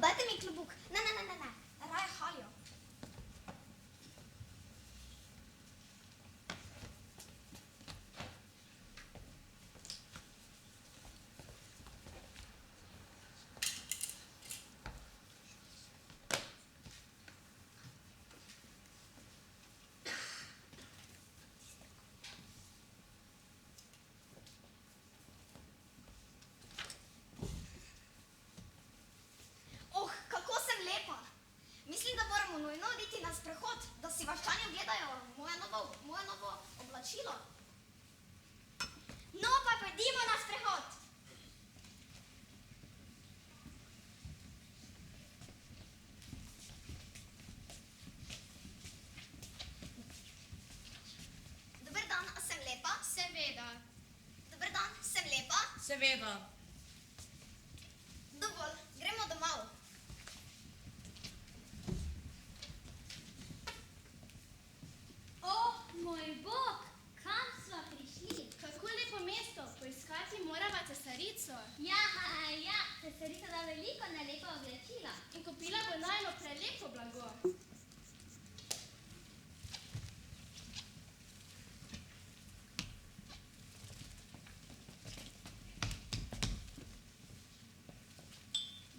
dajte mi klobuk. Ne, raje halijo. Oh, kako sem lepa. Mislim, da moramo nujno oditi na sprehod, da si vaščani ogledajo moje novo oblačilo. No, pa pojdimo na sprehod. Dober dan, a sem lepa? Seveda. Dober dan, sem lepa? Seveda. Dovolj, gremo domov. O, moj bog, kam sva prišli? Kako lepo mesto, poiskati morava cesarico. Ja, cesarica da veliko na lepa oblačila. In kupila bo najno prelepo blago.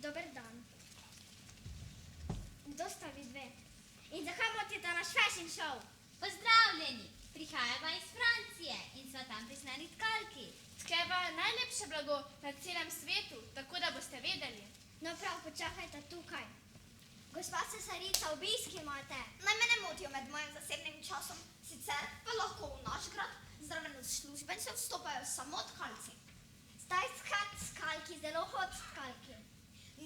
Dober dan. Kdo sta vi dve? In zakaj motite naš fashion show? Pozdravljeni, prihajava iz Francije in sva tam prisnani tkalki. Tkeva najlepše blago na celem svetu, tako da boste vedeli. No prav, počakajte tukaj. Gospa cesarica, obiski imate. Naj me ne motijo med mojim zasebnim časom, sicer pa lahko v naš grad zraven uslužbencev vstopajo samo tkalci. Zdaj tkalki, zelo hod tkalki.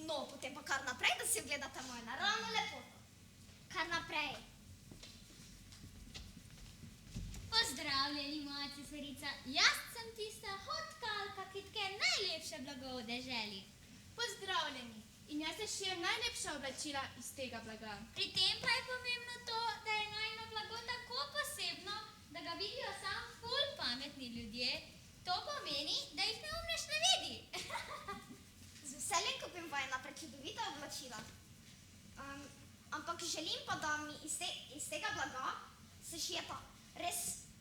No, potem pa kar naprej, da si ogledate mojo naravno lepoto. Kar naprej. Pozdravljeni, moja cesarica. Jaz sem tista hotkalka, ki tke najlepše blago v deželi. Pozdravljeni. In jaz se šijem najlepša oblačila iz tega blaga. Pri tem pa je pomembno to, da je najno blago tako posebno, da ga vidijo samo ful pametni ljudje. To pomeni, da jih neumnež ne vidi. Z veseljem kupim vajena prečudovita oblačila. Ampak želim pa, da mi iz tega blaga se šijeta res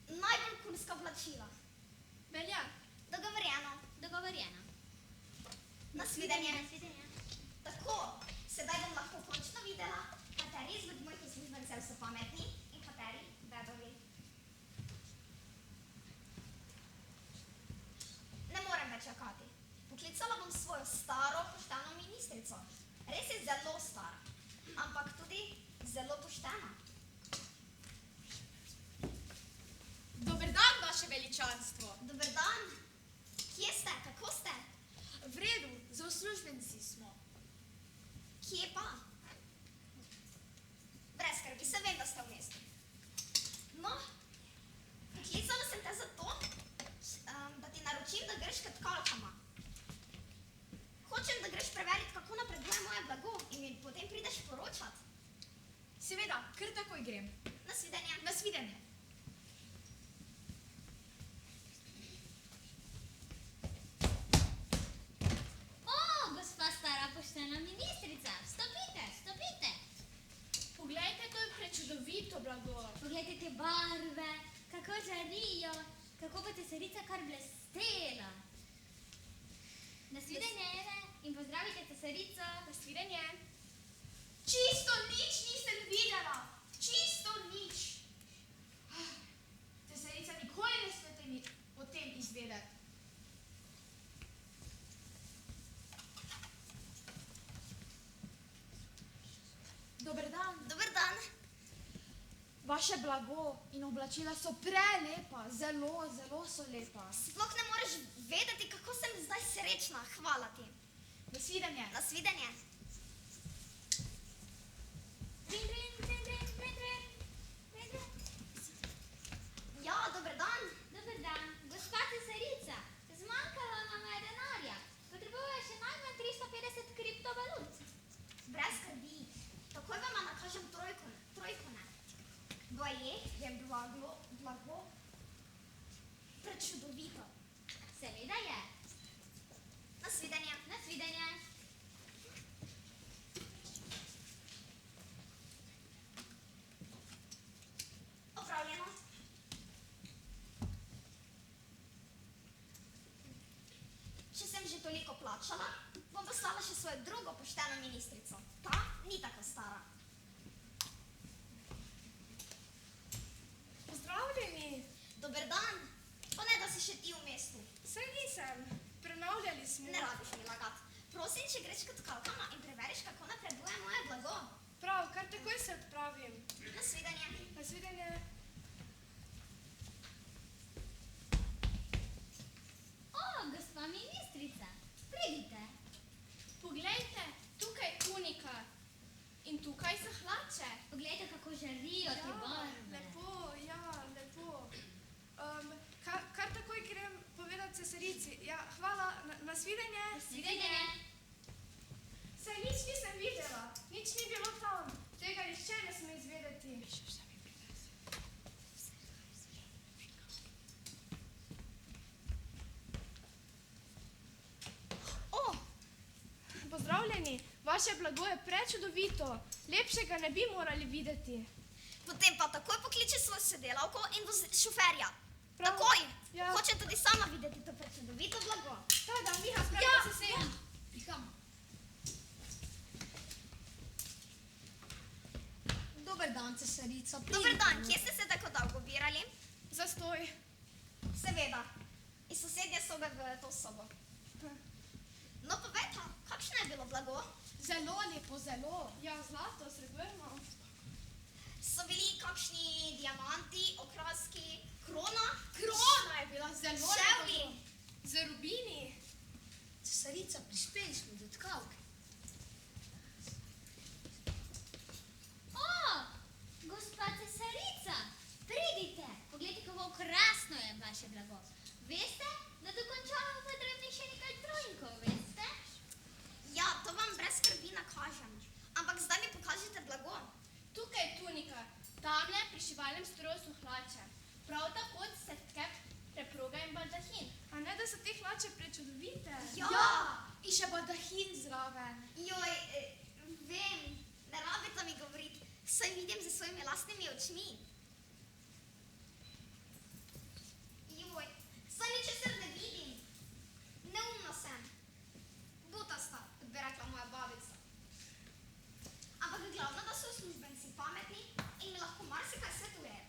najbolj kulska oblačila. Velja. Dogovorjeno. Dogovorjeno. Nasvidenje. Nasvidenje. Tako, sedaj bom lahko končno videla, kateri izmed mojih uslužbencev so pametni in kateri bedovi. Ne morem več čakati. Poklicala bom svojo staro pošteno ministrico. Res je zelo stara, ampak tudi zelo poštena. Dober dan, vaše veličanstvo. Dober dan. Kje ste? Kako ste? V redu, za uslužbenci smo. Kje pa? Brez skrbi, se vem, da ste v mestu. No, poklicala sem te zato, da ti naročim, da greš k tkalkama. Hočem, da greš preveriti, kako napreduje moje blago in mi potem prideš poročat. Seveda, kar takoj grem. Nasvidenje. Nasvidenje. O, gospa stara poštena ministrica, stopite, stopite. Poglejte, to je prečudovito blago. Poglejte te barve, kako žarijo, kako bo cesarica kar blestela. Nasvidenje, Eve, in pozdravite cesarico. Nasvidenje. Čisto nič nisem videla. Čisto nič. Cesarica, nikoli ne smete o tem izvedeti. Dober dan. Dober dan. Vaše blago in oblačila so prelepa, zelo, zelo so lepa. Sploh ne moreš vedeti, kako sem zdaj srečna. Hvala ti. Nasvidenje. Nasvidenje. Trin, trin, trin, trin, trin, trin. Trin, trin. Ja, dober dan. Dober dan, gospa cesarica, zmanjkalo nam je denarja. Potrebuje še najmanj 350 kriptovalut. Brez skrbi. Takoj vam nakažem trojkone. Baje je blago prečudovito. Seveda je. Nasvidenje. Nasvidenje. plačala, bom poslala še svojo drugo pošteno ministrico. Ta ni tako stara. Pozdravljeni. Dober dan. Pa ne, da si še ti v mestu. Saj nisem. Prenavljali smo. Ne rabiš mi lagat. Prosim, če greš k tkalkama in preveriš, kako napreduje moje blago. Prav, kar takoj se odpravim. Nasvidenje. Nasvidenje. O, gospa ministrica, pridite. Poglejte, tukaj je tunika in tukaj so hlače. Poglejte, kako žarijo te barve. Lepo, ja, lepo. Kar takoj grem povedati cesarici. Ja, hvala, nasvidenje. Nasvidenje. Saj nič nisem videla, nič ni bilo tam. Tega nihče ne sme izvedeti. O, pozdravljeni, vaše blago je prečudovito. Lepšega ne bi morali videti. Potem pa takoj pokliči svojo sodelavko in šoferja. Prav. Takoj. Ja. Hočem tudi sama videti to prečudovito blago. Da, Miha, spravite se sem. Prihajamo. Dober dan, cesarica. Dober dan, kje ste se tako dolgo birali? Zastoj. Seveda, iz sosednje sobe v to sobo. No, povejta, kakšno je bilo blago? Zelo lepo, zelo. Ja, zlato, srebrno. So bili kakšni diamanti, okraski, krona? Krona je bila zelo Ševli? lepo. Z rubini. Cesarica, prispeli smo do tkalke. O, gospa cesarica, pridite. Poglejte, kako krasno je vaše blago. Veste, da dokončamo potrebnih še nekaj trojinkov, veste? Ja, to vam brez skrbi nakažem. Ampak zdaj mi pokažite blago. Tukaj je tunika, tamle pri šivalnem stroju so hlače. Prav tako se tke preproga in baldahin. A ne, da so te hlače prečudovite? In še baldahin zraven. Joj, vem, ne rabite mi govoriti, saj vidim z svojimi lastnimi očmi. Joj, saj ničesar ne vidim. Neumna sem. Butasta, kot bi rekla moja babica. Ampak glavno, da so uslužbenci pametni in mi lahko marsikaj svetujejo.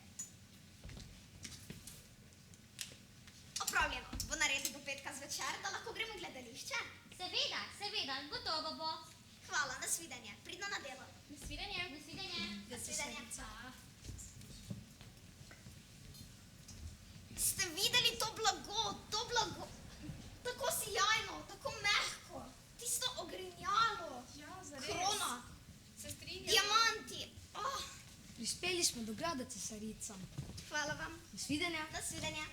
Opravljeno, bo naredil do petka zvečer, da lahko gremo v gledališče. Seveda, seveda, gotovo bo. Hvala, nasvidenje, pridno na delo. Nasvidenje. Nasvidenje. Nasvidenje. Ste videli to blago, tako sijajno, tako mehko, tisto ogrinjalo, Ja, zares. krona, Se strinjam. diamanti. Oh, Prispeli smo do grada, cesarica. hvala vam, Nasvidenja. nasvidenje.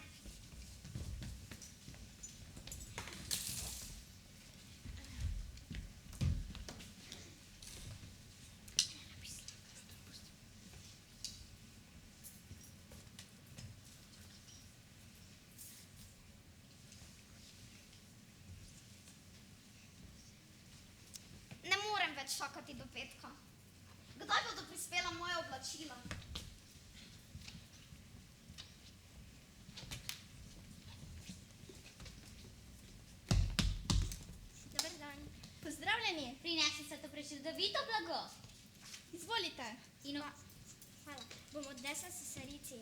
Ne morem več čakati do petka. Kdaj bodo prispela moja oblačila? Dober dan. Pozdravljeni. Prinesli ste to prečudovito blago. Izvolite. In Hvala. Bom odnesla cesarici.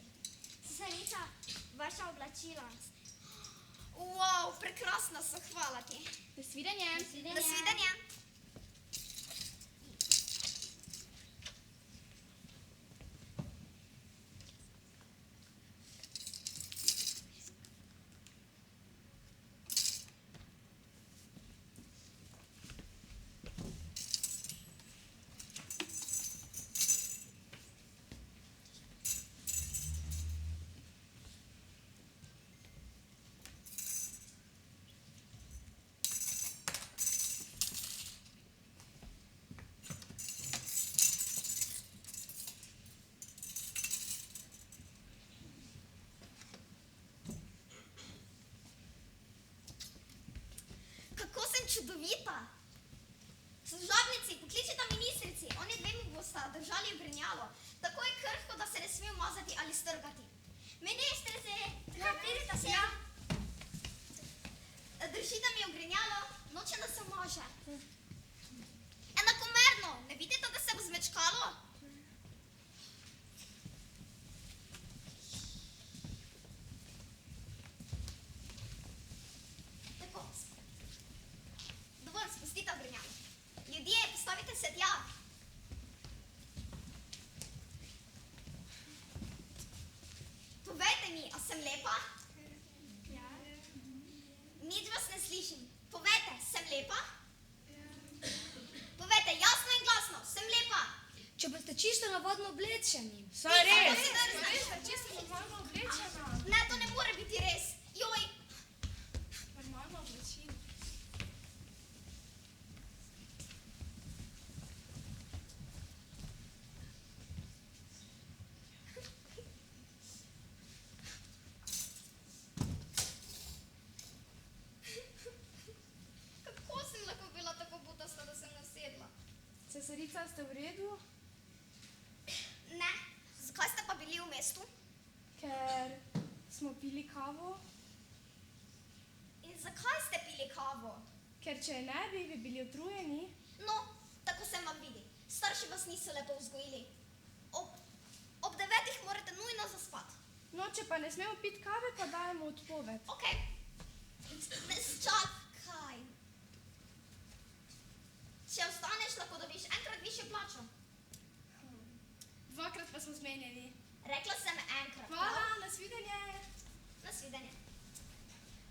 Cesarica, vaša oblačila. Wow, prekrasna so, hvala ti. Nasvidenje. Nasvidenje. Kako sem čudovita. Služabnici, pokličite ministrici, oni dve mi bosta držali ogrinjalo. Tako je krhko, da se ne sme umazati ali strgati. Ministrici, pridite sem. Držite mi ogrinjalo, noče 30, ja. Povejte mi, a sem lepa? Ja. Nič vas ne slišim. Povejte, sem lepa? Povejte jasno in glasno, sem lepa? Če boste čisto navadno oblečeni. Saj res. Si drzne? Res, da čisto normalno oblečena. Ne, to ne more biti res. Joj, Normalno oblečina. kako sem lahko bila tako butasta, da sem nasedla? Cesarica, ste v redu? Ne, zakaj ste pa bili v mestu? Ker smo pili kavo. In zakaj ste pili kavo? Ker če ne bi, bi bili utrujeni. No, tako se vam vidi. Starši vas niso lepo vzgojili. Ob 9 morate nujno zaspati. No, če pa ne smemo piti kave, pa dajemo odpoved. Ok. Čakaj. Če ostaneš, lahko dobiš enkrat višjo plačo. Dvakrat pa smo zmenjeni. Rekla sem enkrat. Hvala, nasvidenje. Nasvidenje.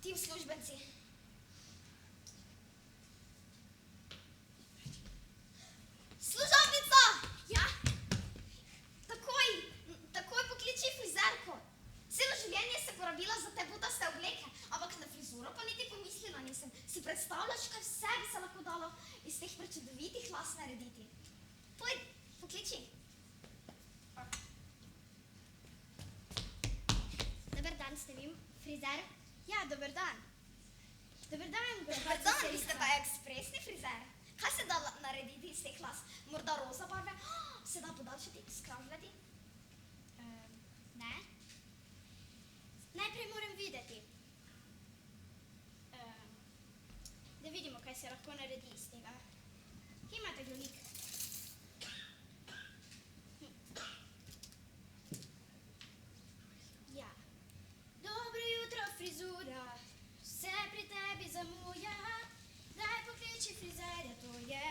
Ti uslužbenci. Služabnica! Ja? Takoj pokliči frizerko. Celo življenje se porabila za te butaste obleke, ampak na frizuro pa niti pomislila nisem. Si predstavljaš, kaj vse bi se lahko dalo iz teh prečudovitih las narediti? Pojdi, pokliči. Dober dan, ste vi frizer? Ja, dober dan. Dober dan, Dobar dan, vi ste pa ekspresni frizer. Kaj se da narediti iz teh las? Morda roza barve? Se da podaljšati, skravljati? Ne? Najprej moram videti. Da vidimo, kaj se lahko naredi iz tega. Kje imate glolik? Ja. Dobro jutro, frizura. Vse pri tebi zamuja. Daj pokliči frizerja, to je